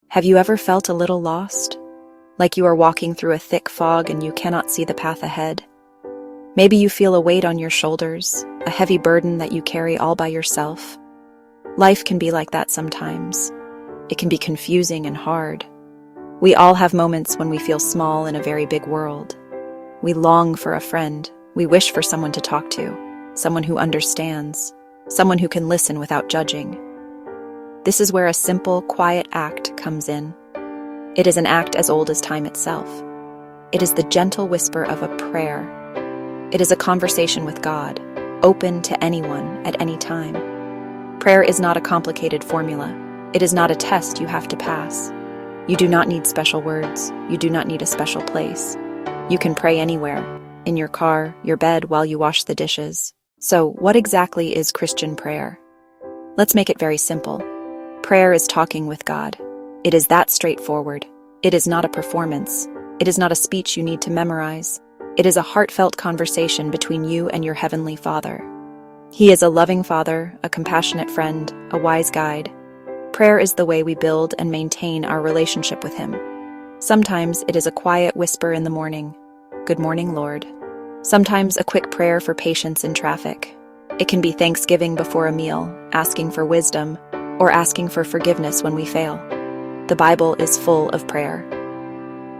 Have you ever felt a little lost? Like you are walking through a thick fog and you cannot see the path ahead? Maybe you feel a weight on your shoulders, a heavy burden that you carry all by yourself. Life can be like that sometimes. It can be confusing and hard. We all have moments when we feel small in a very big world. We long for a friend. We wish for someone to talk to, someone who understands, someone who can listen without judging. This is where a simple, quiet act comes in. It is an act as old as time itself. It is the gentle whisper of a prayer. It is a conversation with God, open to anyone at any time. Prayer is not a complicated formula. It is not a test you have to pass. You do not need special words. You do not need a special place. You can pray anywhere, in your car, your bed, while you wash the dishes. So, what exactly is Christian prayer? Let's make it very simple. Prayer is talking with God. It is that straightforward. It is not a performance. It is not a speech you need to memorize. It is a heartfelt conversation between you and your Heavenly Father. He is a loving Father, a compassionate friend, a wise guide. Prayer is the way we build and maintain our relationship with Him. Sometimes it is a quiet whisper in the morning, "Good morning, Lord." Sometimes a quick prayer for patience in traffic. It can be thanksgiving before a meal, asking for wisdom, or asking for forgiveness when we fail. The Bible is full of prayer.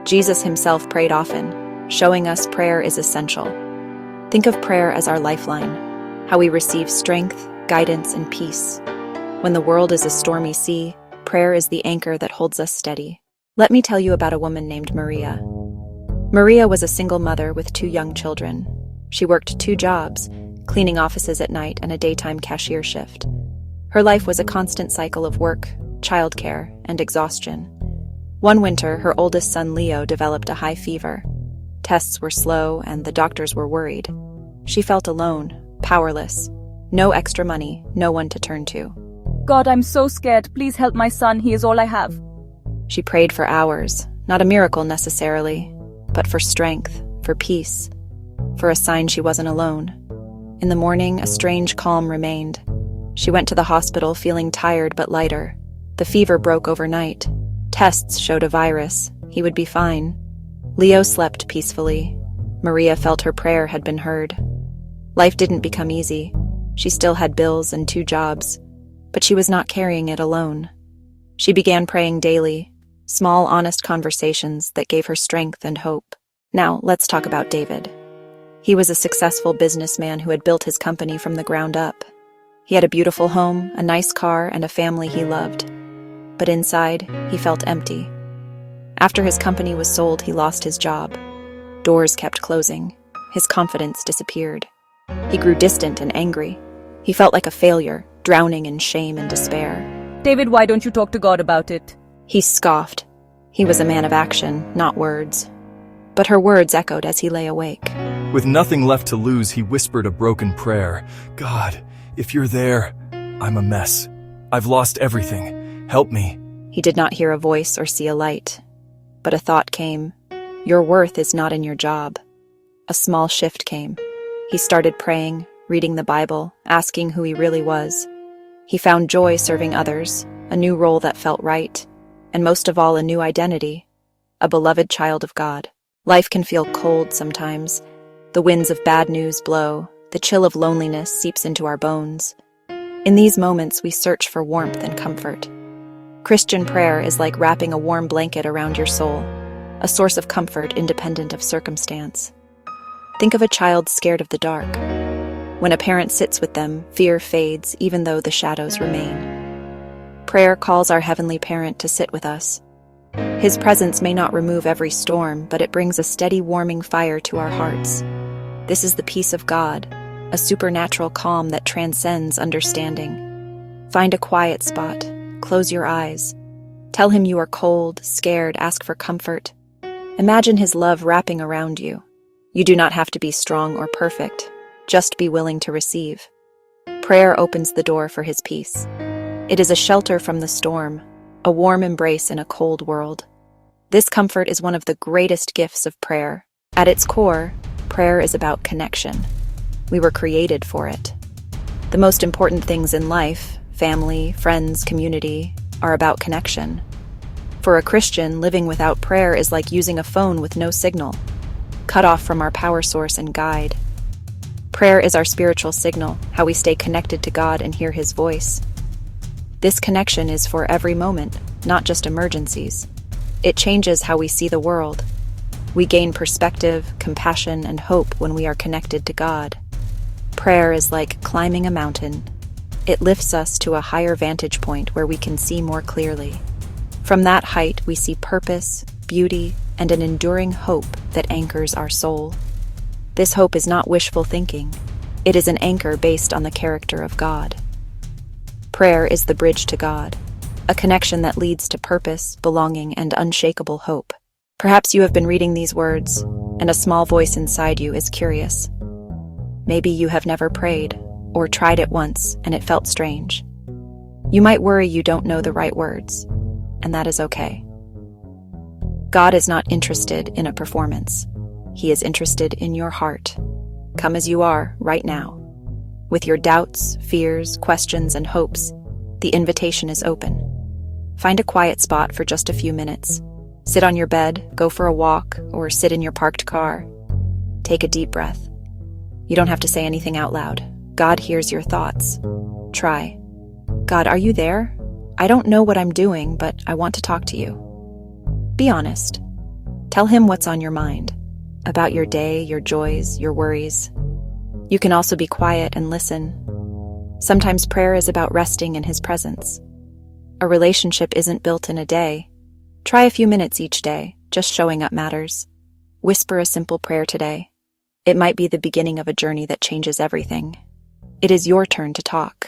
Jesus Himself prayed often, showing us prayer is essential. Think of prayer as our lifeline, how we receive strength, guidance, and peace. When the world is a stormy sea, prayer is the anchor that holds us steady. Let me tell you about a woman named Maria. Maria was a single mother with 2 young children. She worked 2 jobs, cleaning offices at night and a daytime cashier shift. Her life was a constant cycle of work, childcare, and exhaustion. One winter, her oldest son Leo developed a high fever. Tests were slow, and the doctors were worried. She felt alone, powerless. No extra money, no one to turn to. God, I'm so scared. Please help my son. He is all I have. She prayed for hours, not a miracle necessarily, but for strength, for peace, for a sign she wasn't alone. In the morning, a strange calm remained. She went to the hospital feeling tired but lighter. The fever broke overnight. Tests showed a virus. He would be fine. Leo slept peacefully. Maria felt her prayer had been heard. Life didn't become easy. She still had bills and 2 jobs, but she was not carrying it alone. She began praying daily, small, honest conversations that gave her strength and hope. Now, let's talk about David. He was a successful businessman who had built his company from the ground up. He had a beautiful home, a nice car, and a family he loved. But inside, he felt empty. After his company was sold, he lost his job. Doors kept closing. His confidence disappeared. He grew distant and angry. He felt like a failure, drowning in shame and despair. David, why don't you talk to God about it? He scoffed. He was a man of action, not words. But her words echoed as he lay awake. With nothing left to lose, he whispered a broken prayer. God, if you're there, I'm a mess. I've lost everything. Help me. He did not hear a voice or see a light. But a thought came. Your worth is not in your job. A small shift came. He started praying, reading the Bible, asking who he really was. He found joy serving others, a new role that felt right, and most of all, a new identity, a beloved child of God. Life can feel cold sometimes. The winds of bad news blow. The chill of loneliness seeps into our bones. In these moments, we search for warmth and comfort. Christian prayer is like wrapping a warm blanket around your soul, a source of comfort independent of circumstance. Think of a child scared of the dark. When a parent sits with them, fear fades even though the shadows remain. Prayer calls our heavenly parent to sit with us. His presence may not remove every storm, but it brings a steady warming fire to our hearts. This is the peace of God, a supernatural calm that transcends understanding. Find a quiet spot, close your eyes. Tell him you are cold, scared, ask for comfort. Imagine his love wrapping around you. You do not have to be strong or perfect, just be willing to receive. Prayer opens the door for his peace. It is a shelter from the storm, a warm embrace in a cold world. This comfort is one of the greatest gifts of prayer. At its core, prayer is about connection. We were created for it. The most important things in life, family, friends, community, are about connection. For a Christian, living without prayer is like using a phone with no signal, cut off from our power source and guide. Prayer is our spiritual signal, how we stay connected to God and hear His voice. This connection is for every moment, not just emergencies. It changes how we see the world. We gain perspective, compassion, and hope when we are connected to God. Prayer is like climbing a mountain. It lifts us to a higher vantage point where we can see more clearly. From that height, we see purpose, beauty, and an enduring hope that anchors our soul. This hope is not wishful thinking. It is an anchor based on the character of God. Prayer is the bridge to God, a connection that leads to purpose, belonging, and unshakable hope. Perhaps you have been reading these words, and a small voice inside you is curious. Maybe you have never prayed, or tried it once, and it felt strange. You might worry you don't know the right words, and that is okay. God is not interested in a performance. He is interested in your heart. Come as you are, right now. With your doubts, fears, questions, and hopes, the invitation is open. Find a quiet spot for just a few minutes. Sit on your bed, go for a walk, or sit in your parked car. Take a deep breath. You don't have to say anything out loud. God hears your thoughts. Try. God, are you there? I don't know what I'm doing, but I want to talk to you. Be honest. Tell Him what's on your mind, about your day, your joys, your worries. You can also be quiet and listen. Sometimes prayer is about resting in His presence. A relationship isn't built in a day. Try a few minutes each day, just showing up matters. Whisper a simple prayer today. It might be the beginning of a journey that changes everything. It is your turn to talk.